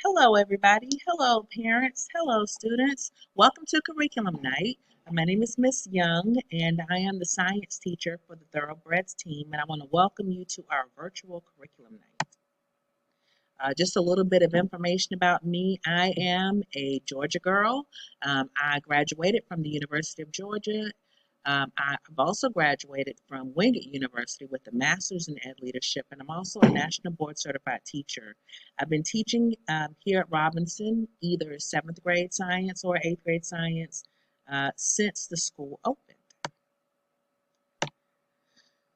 Hello, everybody. Hello, parents. Hello, students. Welcome to Curriculum Night. My name is Miss Young, and I am the science teacher for the Thoroughbreds team, and I want to welcome you to our virtual Curriculum Night. Just a little bit of information about me. I am a Georgia girl. I graduated from the University of Georgia. I've also graduated from Wingate University with a master's in ed leadership, and I'm also a national board certified teacher. I've been teaching here at Robinson, either seventh grade science or eighth grade science, since the school opened.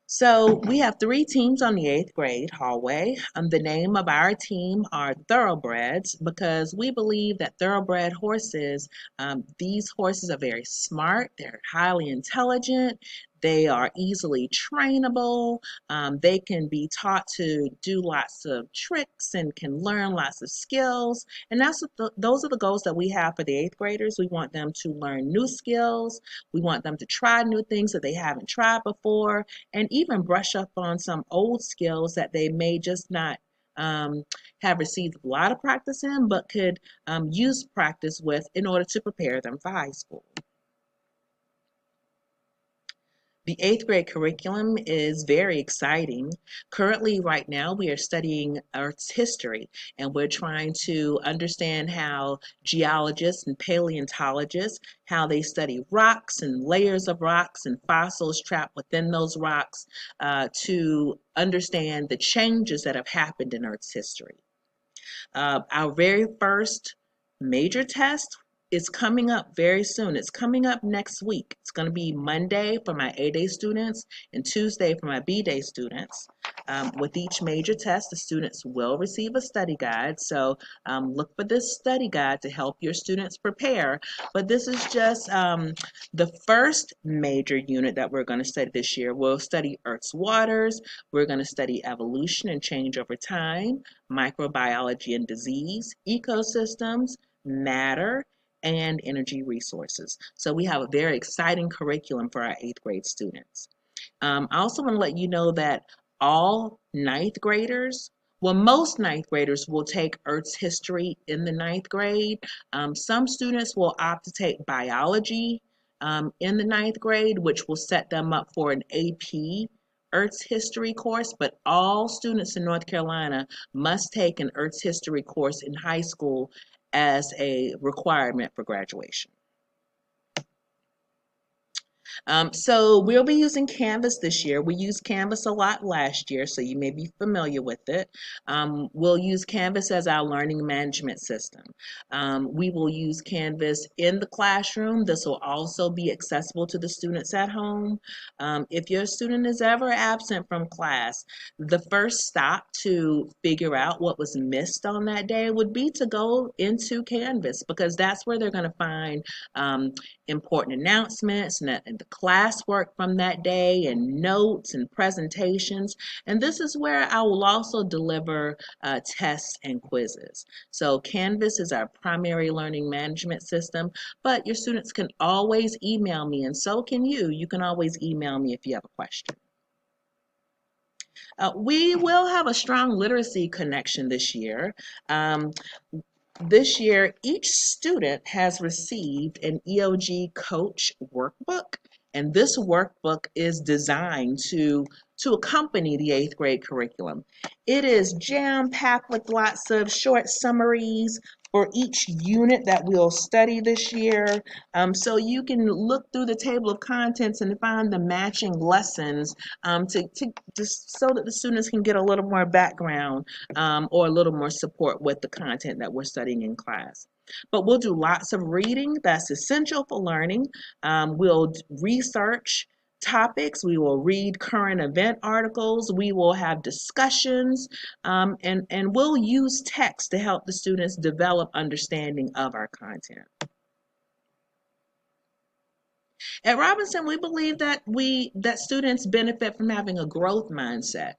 So we have three teams on the eighth grade hallway. The name of our team are Thoroughbreds because we believe that thoroughbred horses, these horses are very smart, they're highly intelligent, they are easily trainable, they can be taught to do lots of tricks and can learn lots of skills. And those are the goals that we have for the eighth graders. We want them to learn new skills. We want them to try new things that they haven't tried before and even brush up on some old skills that they may just not um, have received a lot of practice in, but could use practice with in order to prepare them for high school. The eighth grade curriculum is very exciting. Currently, right now, we are studying Earth's history, and we're trying to understand how geologists and paleontologists, how they study rocks and layers of rocks and fossils trapped within those rocks to understand the changes that have happened in Earth's history. Our very first major test is coming up very soon. It's coming up next week. It's going to be Monday for my A-Day students and Tuesday for my B-Day students. With each major test, the students will receive a study guide. So look for this study guide to help your students prepare. But this is just the first major unit that we're going to study this year. We'll study Earth's waters. We're going to study evolution and change over time, microbiology and disease, ecosystems, matter, and energy resources. So we have a very exciting curriculum for our eighth grade students. I also want to let you know that all ninth graders, well, most ninth graders will take Earth's history in the ninth grade. Some students will opt to take biology in the ninth grade, which will set them up for an AP Earth's history course, but all students in North Carolina must take an Earth's history course in high school as a requirement for graduation. So we'll be using Canvas this year. We used Canvas a lot last year, so you may be familiar with it. We'll use Canvas as our learning management system. We will use Canvas in the classroom. This will also be accessible to the students at home. If your student is ever absent from class, the first stop to figure out what was missed on that day would be to go into Canvas because that's where they're going to find important announcements and the classwork from that day and notes and presentations. And this is where I will also deliver tests and quizzes. So Canvas is our primary learning management system, but your students can always email me, and so can you. You can always email me if you have a question. We will have a strong literacy connection this year. This year, each student has received an EOG Coach workbook, and this workbook is designed to accompany the eighth grade curriculum. It is jam-packed with lots of short summaries for each unit that we'll study this year. So you can look through the table of contents and find the matching lessons to just so that the students can get a little more background or a little more support with the content that we're studying in class. But we'll do lots of reading. That's essential for learning. We'll research topics. We will read current event articles. We will have discussions, and we'll use text to help the students develop understanding of our content. At Robinson, we believe that students benefit from having a growth mindset.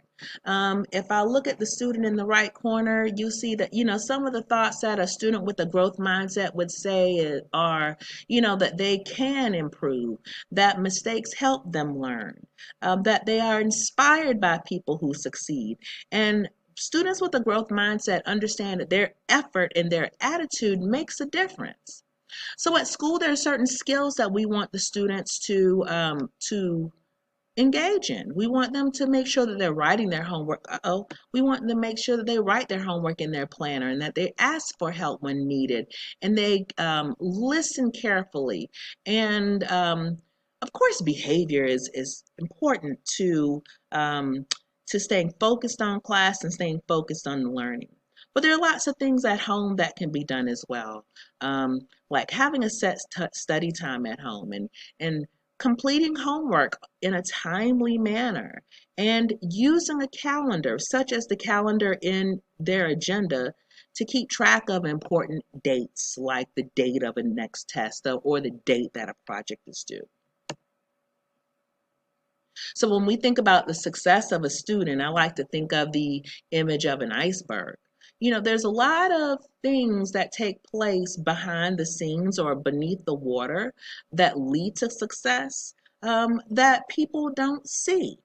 If I look at the student in the right corner, you see that, some of the thoughts that a student with a growth mindset would say are, that they can improve, that mistakes help them learn, that they are inspired by people who succeed. And students with a growth mindset understand that their effort and their attitude makes a difference. So at school, there are certain skills that we want the students to engage in. We want them to make sure that they're writing their homework. We want them to make sure that they write their homework in their planner and that they ask for help when needed and they listen carefully. And of course, behavior is important to staying focused on class and staying focused on learning. But there are lots of things at home that can be done as well, like having a set study time at home and completing homework in a timely manner, and using a calendar, such as the calendar in their agenda, to keep track of important dates, like the date of a next test or the date that a project is due. So when we think about the success of a student, I like to think of the image of an iceberg. There's a lot of things that take place behind the scenes or beneath the water that lead to success that people don't see.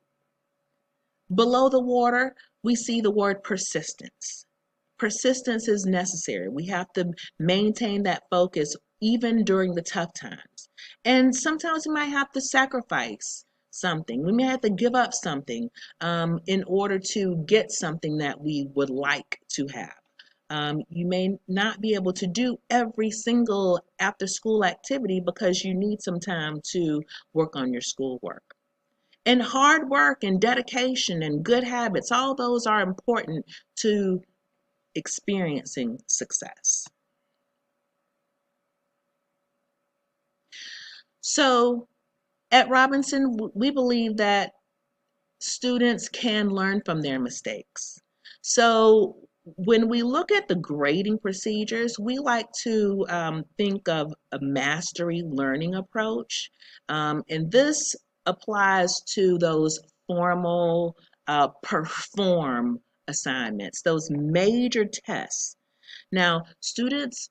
Below the water, we see the word persistence. Persistence is necessary. We have to maintain that focus even during the tough times. And sometimes we might have to sacrifice something. We may have to give up something in order to get something that we would like to have. You may not be able to do every single after school activity because you need some time to work on your schoolwork. And hard work and dedication and good habits, all those are important to experiencing success. So at Robinson, we believe that students can learn from their mistakes. So when we look at the grading procedures, we like to think of a mastery learning approach. And this applies to those formal perform assignments, those major tests. Now, students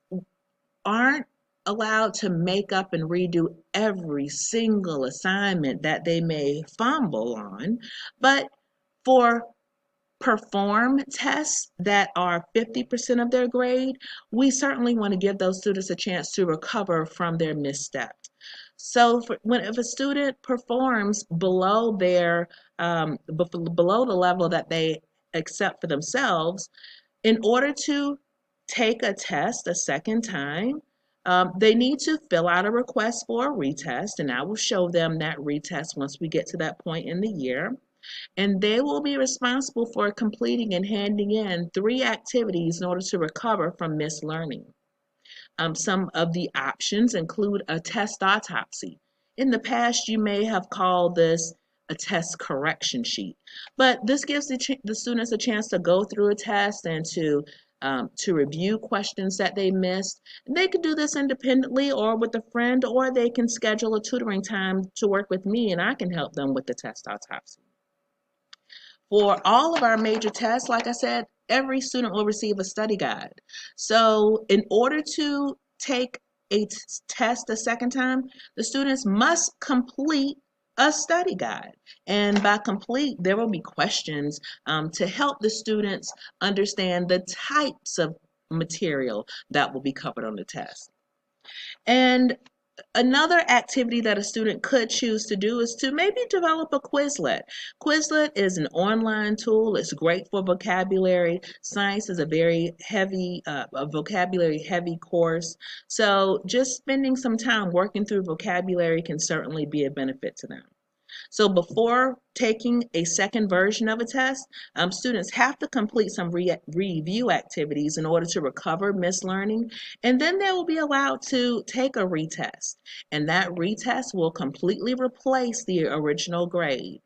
aren't allowed to make up and redo every single assignment that they may fumble on, but for perform tests that are 50% of their grade, we certainly want to give those students a chance to recover from their missteps. So if a student performs below below the level that they accept for themselves, in order to take a test a second time, they need to fill out a request for a retest, and I will show them that retest once we get to that point in the year. And they will be responsible for completing and handing in 3 activities in order to recover from missed learning. Some of the options include a test autopsy. In the past, you may have called this a test correction sheet, but this gives the students a chance to go through a test and to review questions that they missed. And they can do this independently or with a friend, or they can schedule a tutoring time to work with me, and I can help them with the test autopsy. For all of our major tests, like I said, every student will receive a study guide. So in order to take a test a second time, the students must complete a study guide. And by complete, there will be questions to help the students understand the types of material that will be covered on the test. And another activity that a student could choose to do is to maybe develop a Quizlet. Quizlet is an online tool. It's great for vocabulary. Science is a very heavy, a vocabulary heavy course. So just spending some time working through vocabulary can certainly be a benefit to them. So before taking a second version of a test, students have to complete some review activities in order to recover missed learning, and then they will be allowed to take a retest, and that retest will completely replace the original grade.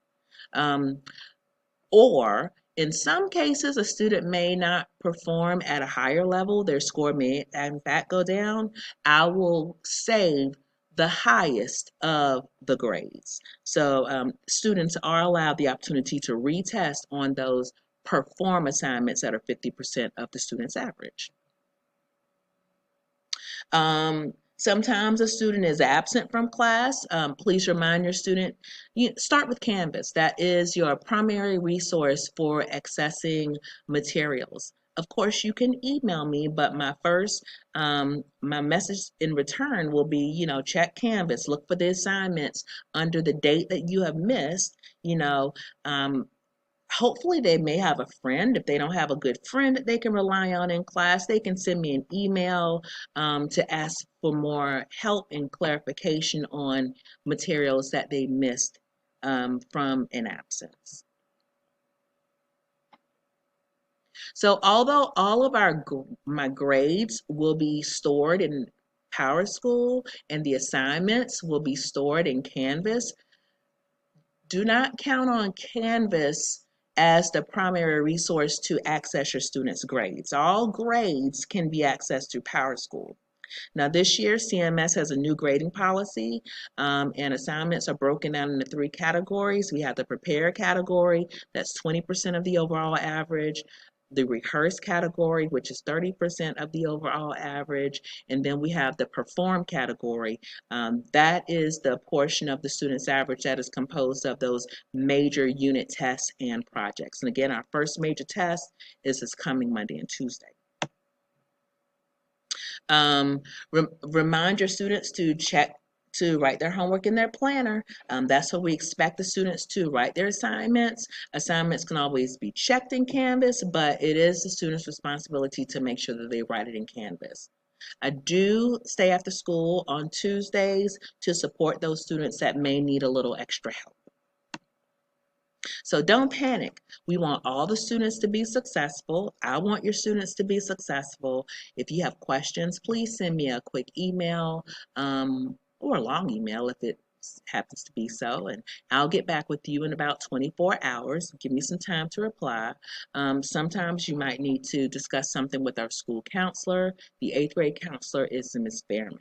Or in some cases, a student may not perform at a higher level. Their score may, in fact, go down. I will save the highest of the grades. So students are allowed the opportunity to retest on those perform assignments that are 50% of the student's average. Sometimes a student is absent from class. Please remind your student, you start with Canvas. That is your primary resource for accessing materials. Of course, you can email me, but my message in return will be, check Canvas, look for the assignments under the date that you have missed, you know, um, hopefully they may have a friend. If they don't have a good friend that they can rely on in class, they can send me an email to ask for more help and clarification on materials that they missed from an absence. So although all of my grades will be stored in PowerSchool and the assignments will be stored in Canvas, do not count on Canvas as the primary resource to access your students' grades. All grades can be accessed through PowerSchool. Now, this year, CMS has a new grading policy, and assignments are broken down into three categories. We have the prepare category, that's 20% of the overall average, the rehearse category, which is 30% of the overall average, and then we have the perform category. That is the portion of the student's average that is composed of those major unit tests and projects. And again, our first major test is this coming Monday and Tuesday. Um, Remind your students to write their homework in their planner. That's what we expect the students to write their assignments. Assignments can always be checked in Canvas, but it is the student's responsibility to make sure that they write it in Canvas. I do stay after school on Tuesdays to support those students that may need a little extra help. So don't panic. We want all the students to be successful. I want your students to be successful. If you have questions, please send me a quick email or a long email if it happens to be so, and I'll get back with you in about 24 hours. Give me some time to reply. Sometimes you might need to discuss something with our school counselor. The 8th grade counselor is Ms. Behrman.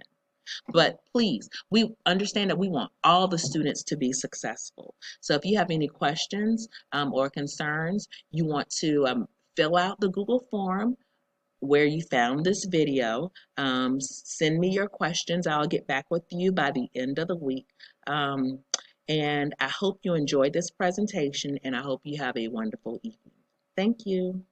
But please, we understand that we want all the students to be successful. So if you have any questions or concerns, you want to fill out the Google form where you found this video. Send me your questions. I'll get back with you by the end of the week. And I hope you enjoyed this presentation, and I hope you have a wonderful evening. Thank you.